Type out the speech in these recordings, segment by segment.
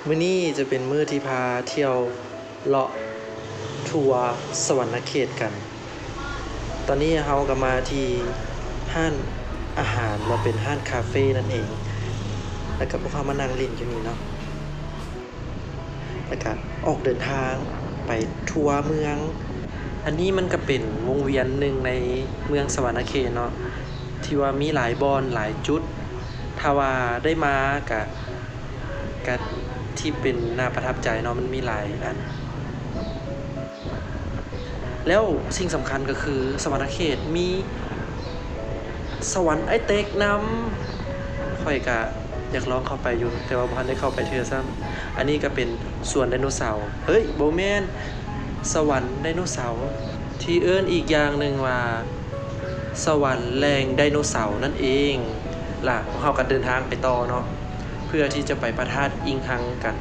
มื้อนี้จะเป็นมื้อที่พาเที่ยวเลาะทัวร์สวรรณเขตกัน ตอนนี้เราก็มาที่ห้านอาหารมาเป็นห้านคาเฟ่นั่นเอง แล้วก็พวกเขามานั่งเล่นอยู่นี่เนาะ แล้วก็ออกเดินทางไปทัวร์เมือง อันนี้มันก็เป็นวงเวียนหนึ่งในเมืองสวรรณเขตเนาะ ที่ว่ามีหลายบอนหลายจุด ถ้าว่าได้มากะที่เป็นน่าประทับใจเนาะมันมีหลายอัน แล้วสิ่งสำคัญก็คือสวรรณเขตมีสวรรค์ไอเต็กนำข่อยกะอยากลองเข้าไปอยู่แต่ว่าบ่ทันได้เข้าไปเทื่อซ้ำอันนี้ก็เป็นสวนไดโนเสาร์เฮ้ยบ่แม่นสวรรค์ไดโนเสาร์ที่เอิ้นอีกอย่างหนึ่งว่าสวรรค์แรงไดโนเสาร์นั่นเองล่ะพวกเราก็เดินทางไปต่อเนาะเพื่อที่จะไปพระธาตุอิงหังกัน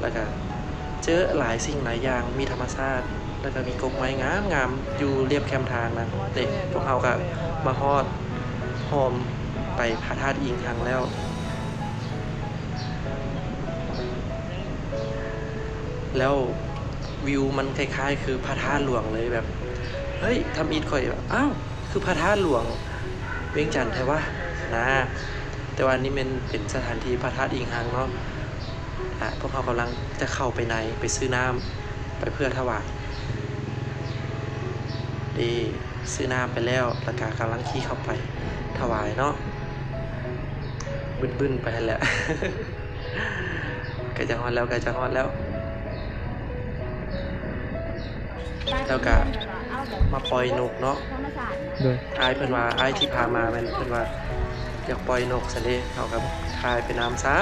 แล้วก็เจอหลายสิ่งหลายอย่างมีธรรมชาติแล้วก็มีกกไม้งามๆอยู่เรียบแคมทางนะเด็กพวกเราก็มาฮอดหอมไปพระธาตุอิงหังแล้ววิวมันคล้ายๆคือพระธาตุหลวงเลยแบบเฮ้ยทำอีทข่อยแบบอ้าวคือพระธาตุหลวงเวียงจันทน์แท้วะนะแต่ว่านี่มันเป็นสถานที่พระธาตุอิงหังเนาะพวกเขากำลังจะเข้าไปในไปซื้อน้ำไปเพื่อถวายดีซื้อน้ำไปแล้วแล้วก็กำลังขี่เข้าไปถวายเนาะบึ้นๆไปแหละ ใกล้จะฮอดแล้วใกล้จะฮอดแล้วแล้วก็มาปล่อยนกเนาะ โดย อ้ายเพิ่นว่าอ้ายที่พามาแม่นเพิ่นว่าอยากปล่อยนกซะเด้เขาก็ถ่ายไปน้ำซะ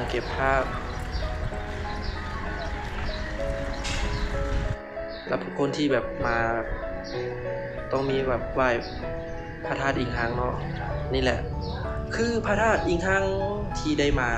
เก็บภาพแล้วคนที่แบบมาแบบต้องมีแบบไหว้พระธาตุอิงหังเนาะนี่แหละคือพระธาตุอิงหังที่ได้มา